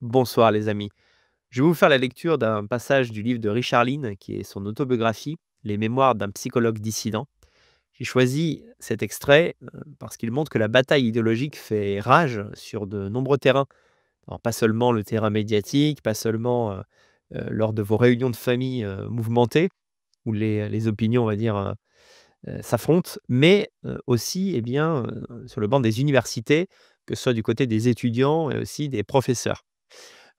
Bonsoir les amis. Je vais vous faire la lecture d'un passage du livre de Richard Lynn, qui est son autobiographie, Les mémoires d'un psychologue dissident. J'ai choisi cet extrait parce qu'il montre que la bataille idéologique fait rage sur de nombreux terrains. Alors, pas seulement le terrain médiatique, pas seulement lors de vos réunions de famille mouvementées, où les opinions, on va dire, s'affrontent, mais aussi sur le banc des universités, que ce soit du côté des étudiants et aussi des professeurs.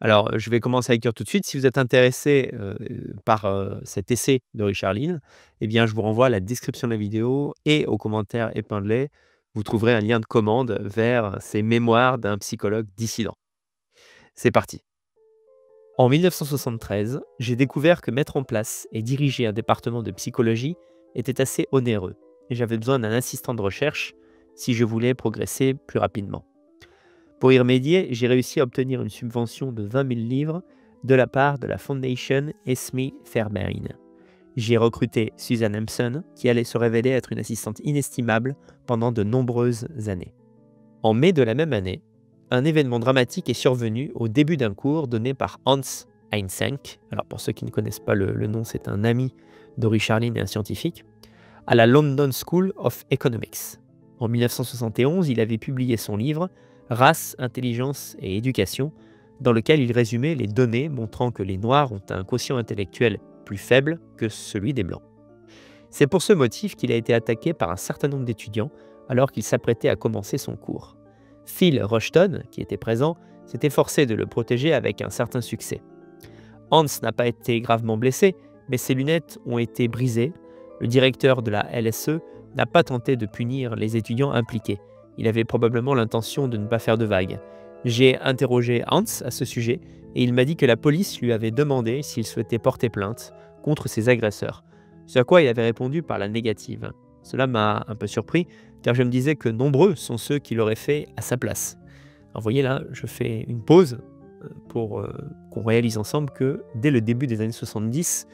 Alors, je vais commencer à écrire tout de suite. Si vous êtes intéressé, par, cet essai de Richard Lynn, eh bien, je vous renvoie à la description de la vidéo et aux commentaires épinglés. Vous trouverez un lien de commande vers ces mémoires d'un psychologue dissident. C'est parti. En 1973, j'ai découvert que mettre en place et diriger un département de psychologie était assez onéreux et j'avais besoin d'un assistant de recherche si je voulais progresser plus rapidement. Pour y remédier, j'ai réussi à obtenir une subvention de 20 000 livres de la part de la Fondation Esme Fairbairn. J'ai recruté Susan Hampson, qui allait se révéler être une assistante inestimable pendant de nombreuses années. En mai de la même année, un événement dramatique est survenu au début d'un cours donné par Hans Eysenck. Alors pour ceux qui ne connaissent pas le nom, c'est un ami de Richard Lynn et un scientifique, à la London School of Economics. En 1971, il avait publié son livre Race, intelligence et éducation, dans lequel il résumait les données montrant que les Noirs ont un quotient intellectuel plus faible que celui des Blancs. C'est pour ce motif qu'il a été attaqué par un certain nombre d'étudiants alors qu'il s'apprêtait à commencer son cours. Phil Rushton, qui était présent, s'est efforcé de le protéger avec un certain succès. Hans n'a pas été gravement blessé, mais ses lunettes ont été brisées. Le directeur de la LSE n'a pas tenté de punir les étudiants impliqués. Il avait probablement l'intention de ne pas faire de vagues. J'ai interrogé Hans à ce sujet et il m'a dit que la police lui avait demandé s'il souhaitait porter plainte contre ses agresseurs. Ce à quoi il avait répondu par la négative. Cela m'a un peu surpris car je me disais que nombreux sont ceux qui l'auraient fait à sa place. Alors, vous voyez là, je fais une pause pour qu'on réalise ensemble que dès le début des années 70,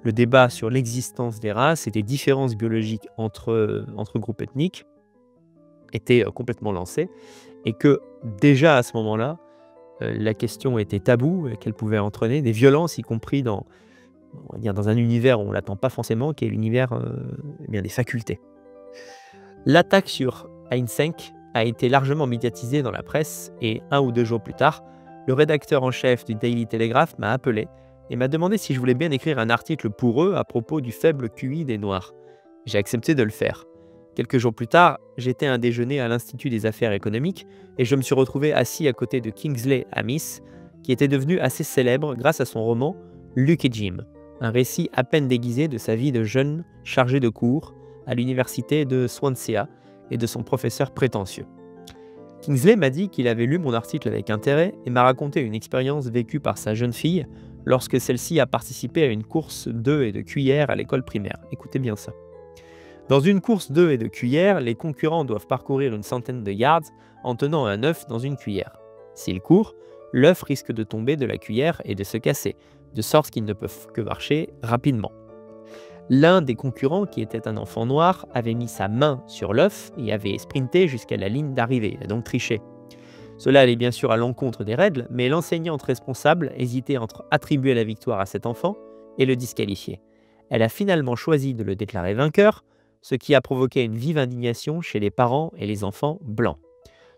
le débat sur l'existence des races et des différences biologiques entre groupes ethniques était complètement lancé et que déjà à ce moment-là, la question était taboue et qu'elle pouvait entraîner des violences, y compris on va dire dans un univers où on ne l'attend pas forcément, qui est l'univers des facultés. L'attaque sur Eysenck a été largement médiatisée dans la presse et 1 ou 2 jours plus tard, le rédacteur en chef du Daily Telegraph m'a appelé et m'a demandé si je voulais bien écrire un article pour eux à propos du faible QI des Noirs. J'ai accepté de le faire. Quelques jours plus tard, j'étais à un déjeuner à l'Institut des affaires économiques et je me suis retrouvé assis à côté de Kingsley Amis, qui était devenu assez célèbre grâce à son roman Lucky Jim, un récit à peine déguisé de sa vie de jeune chargé de cours à l'université de Swansea et de son professeur prétentieux. Kingsley m'a dit qu'il avait lu mon article avec intérêt et m'a raconté une expérience vécue par sa jeune fille lorsque celle-ci a participé à une course d'œufs et de cuillères à l'école primaire. Écoutez bien ça. Dans une course d'œufs et de cuillères, les concurrents doivent parcourir une centaine de yards en tenant un œuf dans une cuillère. S'ils courent, l'œuf risque de tomber de la cuillère et de se casser, de sorte qu'ils ne peuvent que marcher rapidement. L'un des concurrents, qui était un enfant noir, avait mis sa main sur l'œuf et avait sprinté jusqu'à la ligne d'arrivée, il a donc triché. Cela allait bien sûr à l'encontre des règles, mais l'enseignante responsable hésitait entre attribuer la victoire à cet enfant et le disqualifier. Elle a finalement choisi de le déclarer vainqueur, ce qui a provoqué une vive indignation chez les parents et les enfants blancs.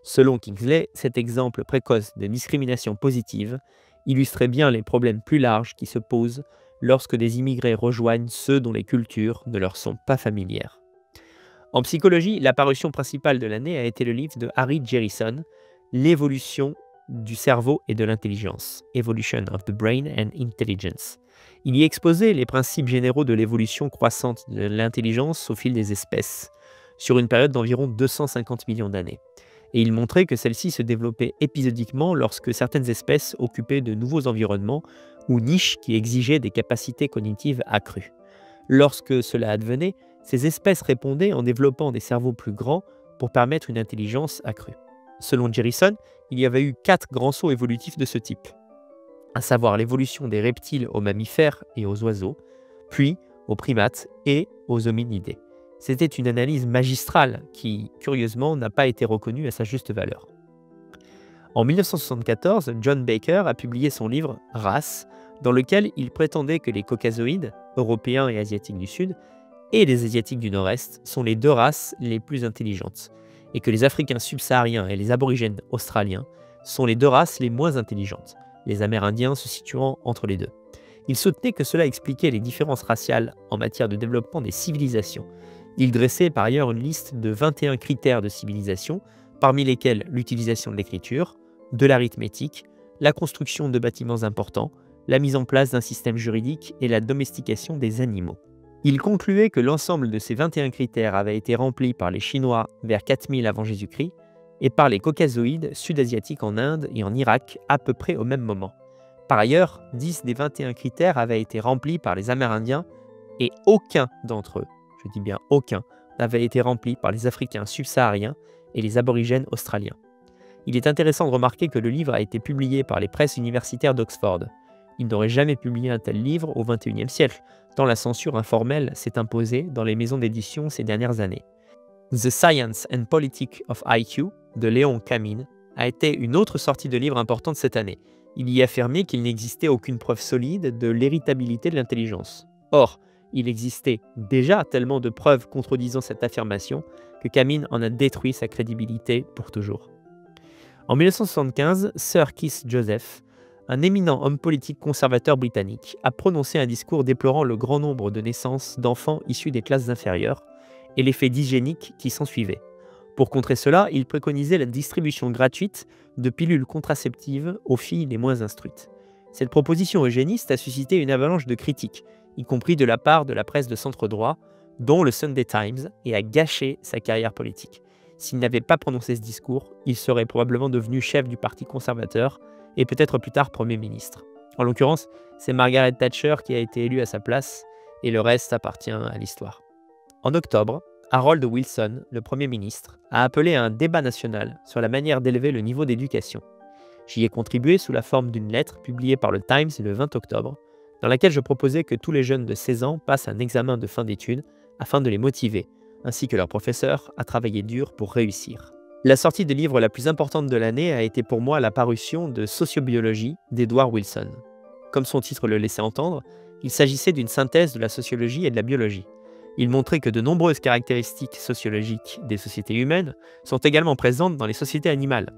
Selon Kingsley, cet exemple précoce de discrimination positive illustrait bien les problèmes plus larges qui se posent lorsque des immigrés rejoignent ceux dont les cultures ne leur sont pas familières. En psychologie, la parution principale de l'année a été le livre de Harry Jerison, L'évolution du cerveau et de l'intelligence, Evolution of the Brain and Intelligence. Il y exposait les principes généraux de l'évolution croissante de l'intelligence au fil des espèces, sur une période d'environ 250 millions d'années. Et il montrait que celle-ci se développait épisodiquement lorsque certaines espèces occupaient de nouveaux environnements ou niches qui exigeaient des capacités cognitives accrues. Lorsque cela advenait, ces espèces répondaient en développant des cerveaux plus grands pour permettre une intelligence accrue. Selon Jerison, il y avait eu 4 grands sauts évolutifs de ce type, à savoir l'évolution des reptiles aux mammifères et aux oiseaux, puis aux primates et aux hominidés. C'était une analyse magistrale qui, curieusement, n'a pas été reconnue à sa juste valeur. En 1974, John Baker a publié son livre « Race », dans lequel il prétendait que les Caucasoïdes, européens et asiatiques du Sud, et les Asiatiques du Nord-Est sont les deux races les plus intelligentes, et que les Africains subsahariens et les aborigènes australiens sont les deux races les moins intelligentes, les Amérindiens se situant entre les deux. Il soutenait que cela expliquait les différences raciales en matière de développement des civilisations. Il dressait par ailleurs une liste de 21 critères de civilisation, parmi lesquels l'utilisation de l'écriture, de l'arithmétique, la construction de bâtiments importants, la mise en place d'un système juridique et la domestication des animaux. Il concluait que l'ensemble de ces 21 critères avait été rempli par les Chinois vers 4000 avant Jésus-Christ et par les Caucasoïdes sud-asiatiques en Inde et en Irak à peu près au même moment. Par ailleurs, 10 des 21 critères avaient été remplis par les Amérindiens et aucun d'entre eux, je dis bien aucun, n'avait été rempli par les Africains subsahariens et les aborigènes australiens. Il est intéressant de remarquer que le livre a été publié par les presses universitaires d'Oxford. Il n'aurait jamais publié un tel livre au XXIe siècle, tant la censure informelle s'est imposée dans les maisons d'édition ces dernières années. The Science and Politics of IQ de Léon Camine a été une autre sortie de livre importante cette année. Il y affirmait qu'il n'existait aucune preuve solide de l'héritabilité de l'intelligence. Or, il existait déjà tellement de preuves contredisant cette affirmation que Camine en a détruit sa crédibilité pour toujours. En 1975, Sir Keith Joseph, un éminent homme politique conservateur britannique, a prononcé un discours déplorant le grand nombre de naissances d'enfants issus des classes inférieures et l'effet dysgénique qui s'ensuivait. Pour contrer cela, il préconisait la distribution gratuite de pilules contraceptives aux filles les moins instruites. Cette proposition eugéniste a suscité une avalanche de critiques, y compris de la part de la presse de centre-droit, dont le Sunday Times, et a gâché sa carrière politique. S'il n'avait pas prononcé ce discours, il serait probablement devenu chef du Parti conservateur et peut-être plus tard Premier ministre. En l'occurrence, c'est Margaret Thatcher qui a été élue à sa place, et le reste appartient à l'histoire. En octobre, Harold Wilson, le Premier ministre, a appelé à un débat national sur la manière d'élever le niveau d'éducation. J'y ai contribué sous la forme d'une lettre publiée par le Times le 20 octobre, dans laquelle je proposais que tous les jeunes de 16 ans passent un examen de fin d'études afin de les motiver, ainsi que leurs professeurs, à travailler dur pour réussir. La sortie de livre la plus importante de l'année a été pour moi la parution de Sociobiologie d'Edward Wilson. Comme son titre le laissait entendre, il s'agissait d'une synthèse de la sociologie et de la biologie. Il montrait que de nombreuses caractéristiques sociologiques des sociétés humaines sont également présentes dans les sociétés animales.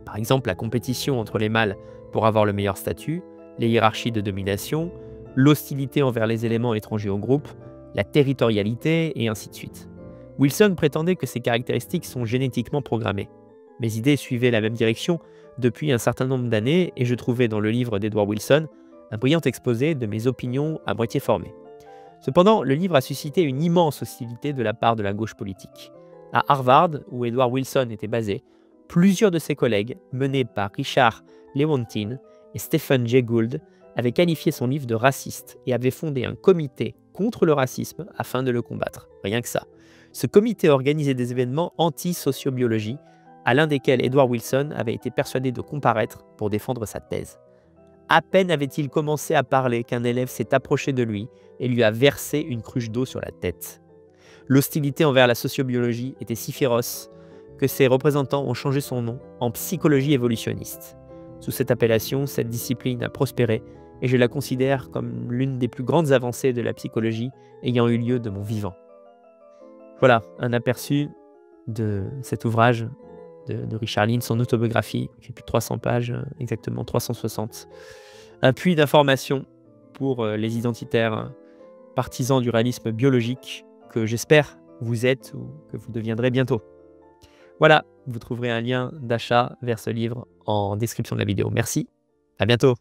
Par exemple, la compétition entre les mâles pour avoir le meilleur statut, les hiérarchies de domination, l'hostilité envers les éléments étrangers au groupe, la territorialité et ainsi de suite. Wilson prétendait que ces caractéristiques sont génétiquement programmées. Mes idées suivaient la même direction depuis un certain nombre d'années et je trouvais dans le livre d'Edward Wilson un brillant exposé de mes opinions à moitié formées. Cependant, le livre a suscité une immense hostilité de la part de la gauche politique. À Harvard, où Edward Wilson était basé, plusieurs de ses collègues, menés par Richard Lewontin et Stephen Jay Gould, avaient qualifié son livre de raciste et avaient fondé un comité contre le racisme afin de le combattre. Rien que ça. Ce comité organisait des événements anti-sociobiologie, à l'un desquels Edward Wilson avait été persuadé de comparaître pour défendre sa thèse. À peine avait-il commencé à parler qu'un élève s'est approché de lui et lui a versé une cruche d'eau sur la tête. L'hostilité envers la sociobiologie était si féroce que ses représentants ont changé son nom en psychologie évolutionniste. Sous cette appellation, cette discipline a prospéré et je la considère comme l'une des plus grandes avancées de la psychologie ayant eu lieu de mon vivant. Voilà, un aperçu de cet ouvrage de Richard Lynn, son autobiographie, qui fait plus de 300 pages, exactement 360. Un puits d'informations pour les identitaires partisans du réalisme biologique que j'espère vous êtes ou que vous deviendrez bientôt. Voilà, vous trouverez un lien d'achat vers ce livre en description de la vidéo. Merci, à bientôt.